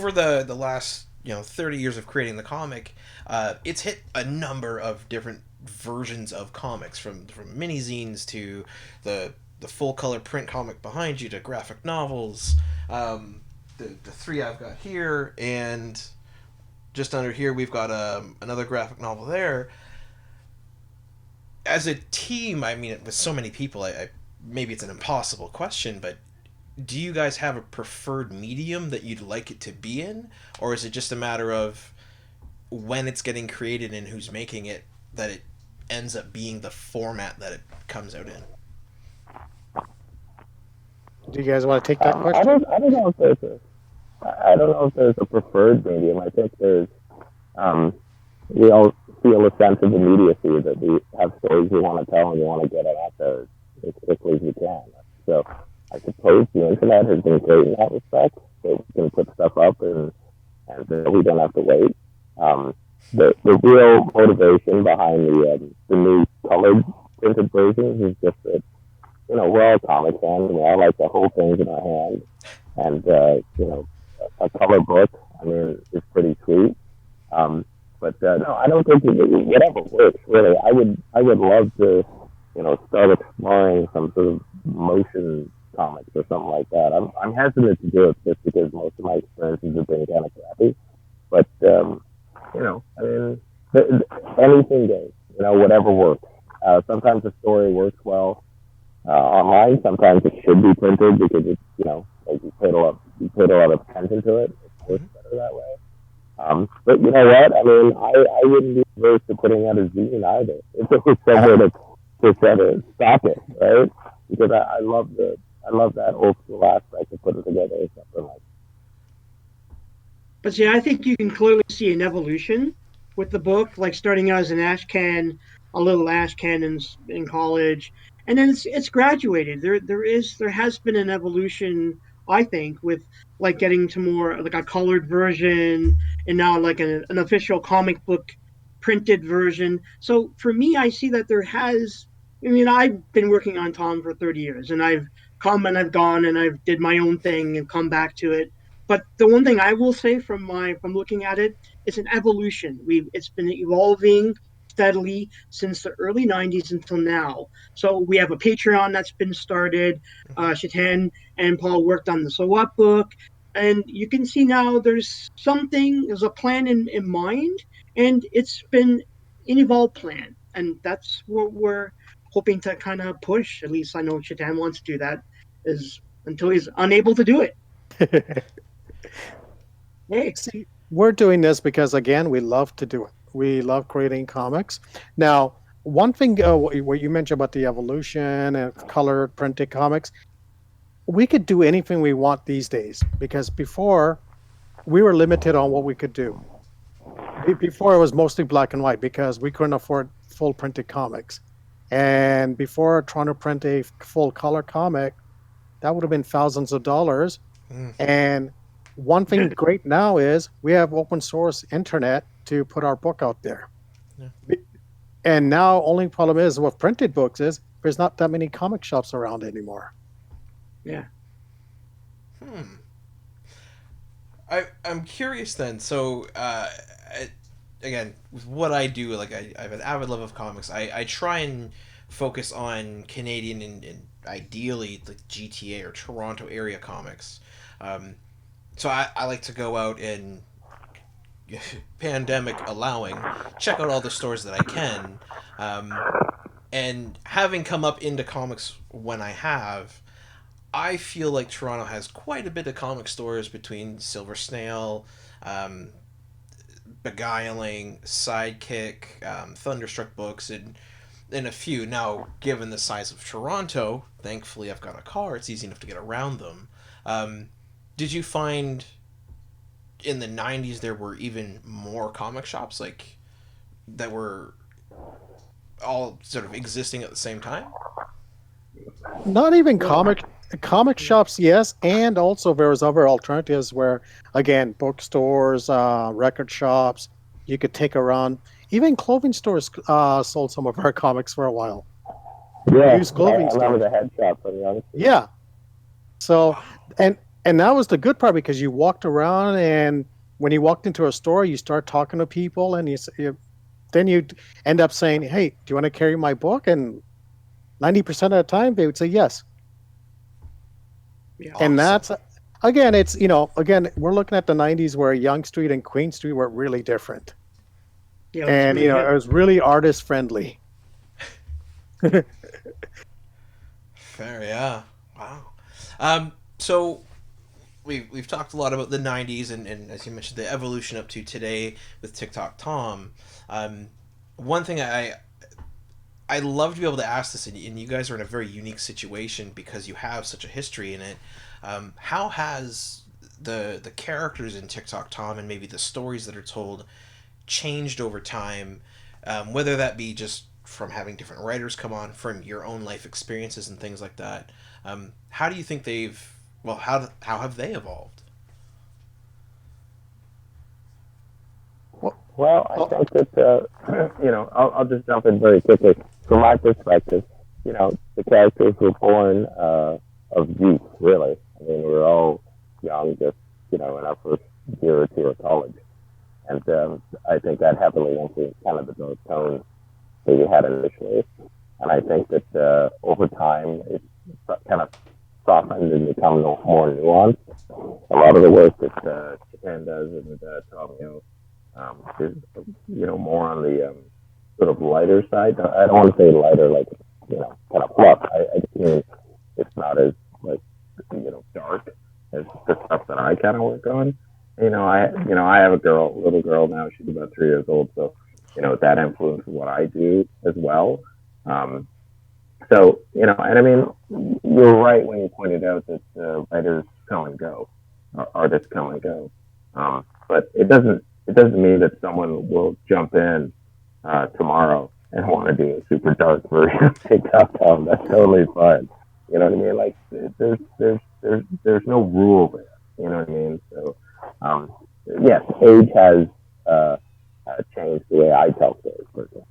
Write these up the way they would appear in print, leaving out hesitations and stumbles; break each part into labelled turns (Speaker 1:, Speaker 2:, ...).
Speaker 1: over the last 30 years of creating the comic, it's hit a number of different versions of comics, from mini zines to the full color print comic behind you to graphic novels. The three I've got here, and just under here we've got another graphic novel there. As a team, I mean, with so many people, I maybe it's an impossible question, but do you guys have a preferred medium that you'd like it to be in, or is it just a matter of when it's getting created and who's making it that it ends up being the format that it comes out in?
Speaker 2: Do you guys want to take that
Speaker 3: I
Speaker 2: question?
Speaker 3: don't know if I don't know if there's a preferred medium. I think um, we all feel a sense of immediacy that we have stories we want to tell and we want to get it out there as quickly as we can. So I suppose the internet has been great in that respect. So we can put stuff up and we don't have to wait. Um, the real motivation behind the new colored printed versions is just that we're all comic fans and we all like to hold things in our hand. And a color book, I mean, is pretty sweet. Um, but no, I don't think whatever works really. I would love to start exploring some sort of motion comics or something like that. I'm hesitant to do it just because most of my experiences have been kind of crappy. But I mean, anything goes. Whatever works. Sometimes a story works well online. Sometimes it should be printed because it's like you paid a lot of attention to it. It works
Speaker 1: Mm-hmm.
Speaker 3: better that way. But you know what? I mean, I wouldn't be averse to putting out a zine either. If there was somewhere to try to stop it, right? Because I love that old school aspect of putting together something like.
Speaker 4: But see, I think you can clearly see an evolution with the book, like starting out as an ash can, a little ash can in college, and then it's graduated. There has been an evolution, I think, with like getting to more like a colored version, and now like an official comic book printed version. So for me, I see that there has. I mean, I've been working on Tom for 30 years, and I've come and I've gone and I've did my own thing and come back to it. But the one thing I will say from looking at it, it's an evolution. It's been evolving steadily since the early 90s until now. So we have a Patreon that's been started.
Speaker 1: Mm-hmm.
Speaker 4: Shatan and Paul worked on the So What book. And you can see now there's a plan in mind, and it's been an evolved plan. And that's what we're hoping to kind of push. At least I know Shatan wants to do that, is until he's unable to do it. Hey,
Speaker 2: See, we're doing this because, again, we love to do it. We love creating comics. Now, one thing what you mentioned about the evolution and colored printed comics, we could do anything we want these days because before we were limited on what we could do. Before it was mostly black and white because we couldn't afford full printed comics. And before trying to print a full color comic, that would have been thousands of dollars.
Speaker 1: Mm.
Speaker 2: And one thing great now is we have open source internet to put our book out there.
Speaker 1: Yeah.
Speaker 2: And now only problem is with printed books is there's not that many comic shops around anymore.
Speaker 4: yeah.
Speaker 1: Hmm. I'm curious then. So, again, with what I do, like I have an avid love of comics. I try and focus on Canadian and ideally like GTA or Toronto area comics. Um, so I like to go out and, pandemic allowing, check out all the stores that I can. Um, and having come up into comics when I have, I feel like Toronto has quite a bit of comic stores between Silver Snail, um, Beguiling, Sidekick, Thunderstruck Books, and a few. Now, given the size of Toronto, thankfully I've got a car. It's easy enough to get around them. Um, did you find in the '90s there were even more comic shops like that were all sort of existing at the same time?
Speaker 2: Not even
Speaker 4: Well,
Speaker 2: comic shops, yes, and also there's other alternatives where again bookstores, record shops, you could take around. Even clothing stores sold some of our comics for a while.
Speaker 3: Yeah,
Speaker 2: Used clothing
Speaker 3: I remember
Speaker 2: stores.
Speaker 3: the head shop from Young.
Speaker 2: Yeah. So and And that was the good part because you walked around, and when you walked into a store, you start talking to people, and then you end up saying, "Hey, do you want to carry my book?" And 90% of the time, they would say yes.
Speaker 4: Yeah.
Speaker 2: And
Speaker 1: Awesome.
Speaker 2: that's again, it's again, we're looking at the '90s where Yonge Street and Queen Street were really different,
Speaker 4: Yeah, it was
Speaker 2: and
Speaker 4: really hip.
Speaker 2: it was really artist friendly.
Speaker 1: Fair, yeah. Wow. So we've talked a lot about the '90s and as you mentioned, the evolution up to today with Tic Toc Tom. One thing I love to be able to ask this, and you guys are in a very unique situation because you have such a history in it. How has the characters in Tic Toc Tom and maybe the stories that are told changed over time, whether that be just from having different writers come on, from your own life experiences and things like that? How do you think how have they evolved?
Speaker 2: Well,
Speaker 3: Well, I
Speaker 2: well,
Speaker 3: think that I'll just jump in very quickly. From my perspective, the characters were born of youth. Really, I mean, we were all young, just in our first year or two of college, and I think that heavily influenced kind of the dark tone that we had initially. And I think that over time, it's kind of softened and become more nuanced. A lot of the work that Japan does and Tom, is more on the sort of lighter side. I don't want to say lighter like kind of fluff. I just mean it's not as like dark as the stuff that I kind of work on. I have a little girl now. She's about 3 years old, so that influences what I do as well. Um, and I mean, you're right when you pointed out that writers come and go, or artists come and go. But it doesn't mean that someone will jump in tomorrow and want to do a super dark version of TikTok Tom. That's totally fine. You know what I mean? Like there's no rule there. You know what I mean? So um, yes, age has uh, changed the way I tell stories. Personally.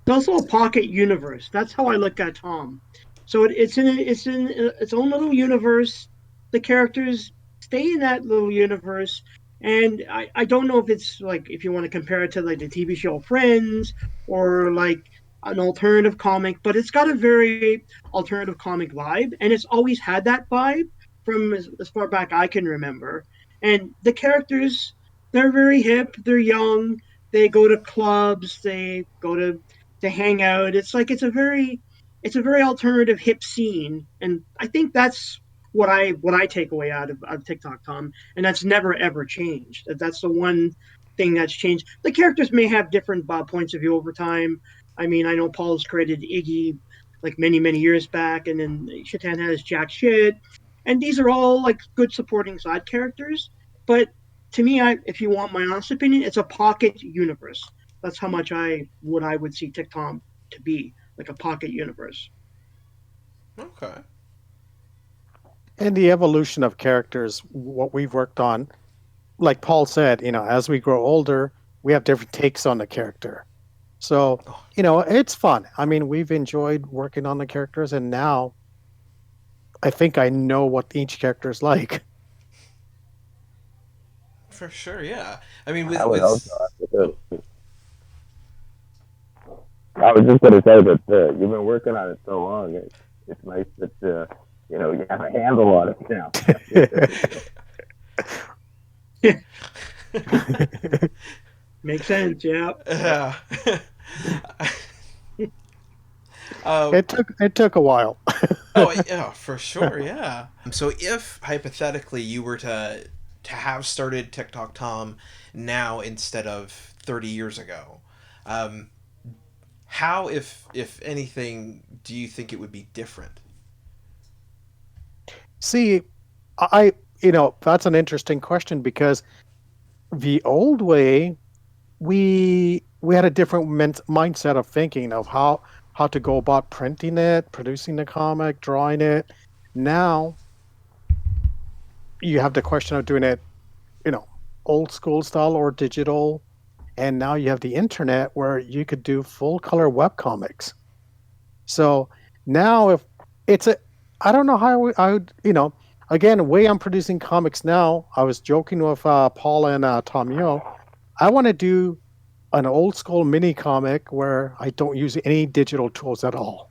Speaker 4: It's also a pocket universe. That's how I look at Tom. So it's in its own little universe. The characters stay in that little universe, and I don't know if it's like if you want to compare it to like the TV show Friends or like an alternative comic, but it's got a very alternative comic vibe, and it's always had that vibe from as far back I can remember. And the characters, they're very hip. They're young. They go to clubs. They go to hang out. It's a very alternative hip scene, and I think that's what I take away out of TikTok Tom, and that's never ever changed. That's the one thing that's changed. The characters may have different points of view over time. I mean, I know Paul's created Iggy like many years back, and then Shatan has Jack Shit, and these are all like good supporting side characters. But to me, if you want my honest opinion, it's a pocket universe. That's how much I would see TikTok to be like a pocket universe.
Speaker 1: Okay.
Speaker 2: and the evolution of characters, what we've worked on, like Paul said, as we grow older, we have different takes on the character. So,
Speaker 1: Oh,
Speaker 2: it's fun. I mean, we've enjoyed working on the characters, and now I think I know what each character is like.
Speaker 1: for sure, yeah. I mean,
Speaker 3: I would hope
Speaker 1: with
Speaker 3: so. Because
Speaker 1: oh,
Speaker 3: I was just going to say that you've been working on it so long. It's nice that you have a handle on it now.
Speaker 4: Makes sense, yeah.
Speaker 1: yeah. uh,
Speaker 2: it took a while.
Speaker 1: oh yeah, for sure, yeah. So if hypothetically you were to have started TikTok Tom now instead of 30 years ago, um, how, if anything, do you think it would be different?
Speaker 2: See, I that's an interesting question because the old way we had a different mindset of thinking of how to go about printing it, producing the comic, drawing it. Now you have the question of doing it, you know, old school style or digital, and now you have the internet where you could do full color web comics. So now if it's a I don't know how I would, again, the way I'm producing comics now, I was joking with Paul and Tom Yo. I want to do an old school mini comic where I don't use any digital tools at all.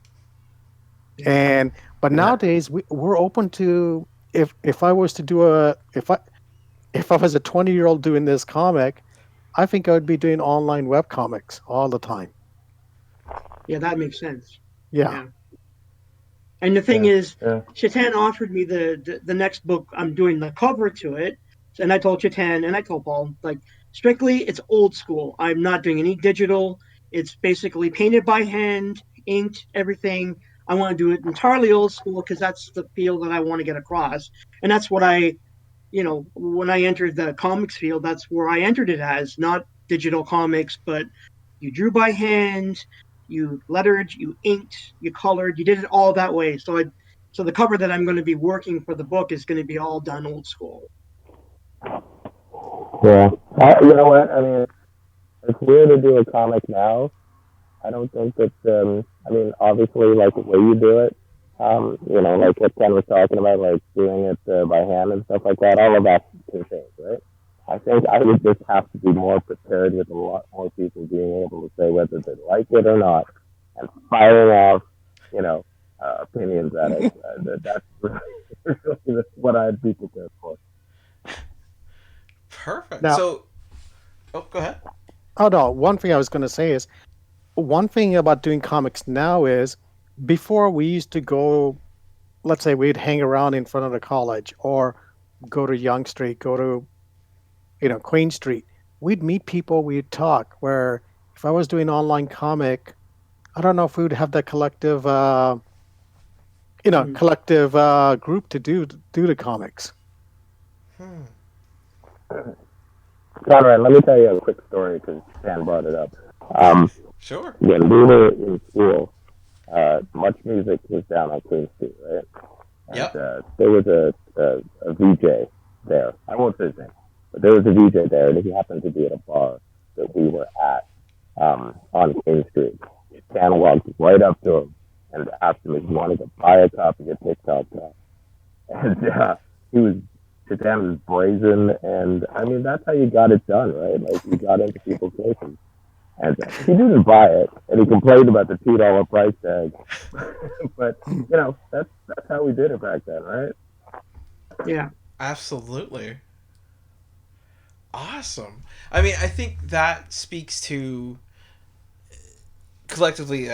Speaker 2: And but
Speaker 3: Yeah.
Speaker 2: nowadays we're open to, if I was to do if I was a 20-year-old doing this comic, I think I would be doing online web comics all the time.
Speaker 4: Yeah, that makes sense.
Speaker 2: Yeah.
Speaker 4: Yeah. And the thing
Speaker 3: Yeah.
Speaker 4: is,
Speaker 3: Yeah.
Speaker 4: Chatan offered me the next book. I'm doing the cover to it, and I told Chatan and I told Paul, like, strictly it's old school. I'm not doing any digital. It's basically painted by hand, inked, everything. I want to do it entirely old school because that's the feel that I want to get across, and that's what when I entered the comics field, that's where I entered it as, not digital comics, but you drew by hand, you lettered, you inked, you colored, you did it all that way. So the cover that I'm going to be working for the book is going to be all done old school.
Speaker 3: Yeah. You know what? I mean, it's weird to do a comic now. I don't think that. I mean, obviously, like the way you do it. Like what Ken was talking about, like doing it by hand and stuff like that. All of that's two things, right? I would just have to be more prepared with a lot more people being able to say whether they like it or not, and firing off, you know, opinions at it. That's really what I'd be prepared for.
Speaker 1: Perfect.
Speaker 2: Now,
Speaker 1: So, oh, go ahead.
Speaker 2: oh no, one thing I was going to say is, one thing about doing comics now is, before we used to go, let's say we'd hang around in front of the college or go to Young Street, go to, Queen Street. We'd meet people, we'd talk. Where if I was doing online comic, I don't know if we would have that collective,
Speaker 4: Mm.
Speaker 2: collective group to do the comics.
Speaker 1: Hmm.
Speaker 3: Conrad, let me tell you a quick story because Stan brought it up. Um,
Speaker 1: Sure.
Speaker 3: when we were in school, Much Music was down on Queen Street, right? And
Speaker 1: Yep.
Speaker 3: there was a VJ there. I won't say his name, but there was a VJ there, and he happened to be at a bar that we were at on King Street. Stan walked right up to him and asked him if he wanted to buy a copy of Tic Toc Tom. And he was, Stan was brazen, and I mean, that's how you got it done, right? Like, you got into people's faces. And he didn't buy it, and he complained about the $2 price tag. But that's how we did it back then, right?
Speaker 4: Yeah.
Speaker 1: Absolutely. Awesome. I mean, I think that speaks to collectively,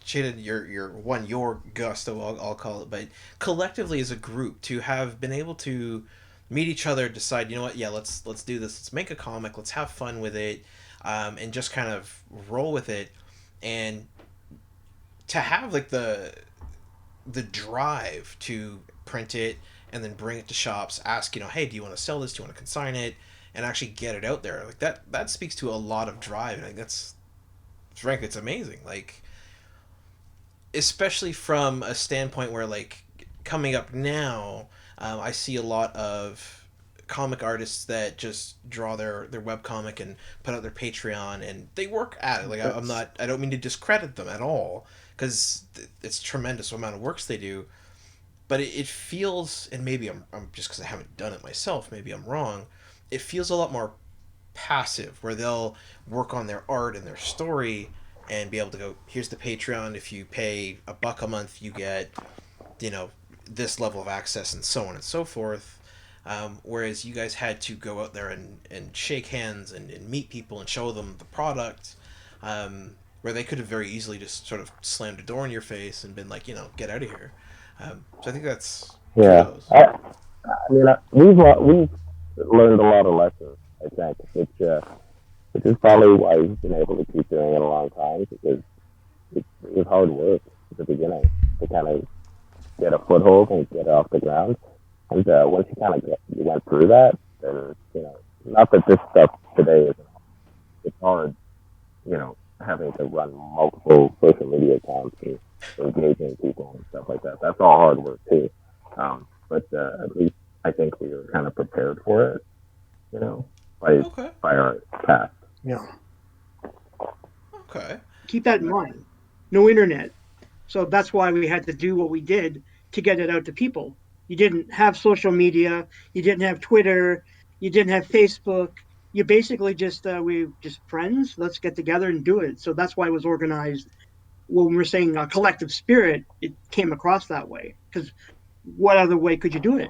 Speaker 1: Jaden, your gusto, I'll call it, but collectively as a group to have been able to meet each other, decide, you know what, yeah, let's do this, let's make a comic, let's have fun with it, and just kind of roll with it, and to have like the drive to print it and then bring it to shops, ask, hey, do you want to sell this, do you want to consign it, and actually get it out there, like that speaks to a lot of drive, and I think that's, frankly, it's amazing, like, especially from a standpoint where, like, coming up now, I see a lot of comic artists that just draw their web comic and put out their Patreon, and they work at it. Like,
Speaker 2: That's
Speaker 1: I don't mean to discredit them at all, because it's tremendous amount of works they do, but it feels, and maybe I'm just because I haven't done it myself, maybe I'm wrong, it feels a lot more passive, where they'll work on their art and their story and be able to go, here's the Patreon, if you pay $1 a month you get, you know this level of access, and so on and so forth. Whereas you guys had to go out there and shake hands and meet people and show them the product, where they could have very easily just sort of slammed a door in your face and been like, get out of here. So I think that's
Speaker 3: Yeah.
Speaker 1: kudos.
Speaker 3: I mean, we've learned a lot of lessons, I think, which is probably why we've been able to keep doing it a long time, because it was hard work at the beginning to kind of get a foothold and get off the ground. And once you kind of you went through that, then not that this stuff today isn't. It's hard, having to run multiple social media accounts and engaging people and stuff like that. That's all hard work too. But at least I think we were kind of prepared for it, you know, by
Speaker 1: Okay.
Speaker 3: by our past.
Speaker 2: yeah.
Speaker 1: Okay.
Speaker 4: Keep that in mind. No internet. So that's why we had to do what we did to get it out to people. You didn't have social media, you didn't have Twitter, you didn't have Facebook. You basically just we just friends. Let's get together and do it. So that's why it was organized. When we're saying collective spirit, it came across that way because what other way could you do it?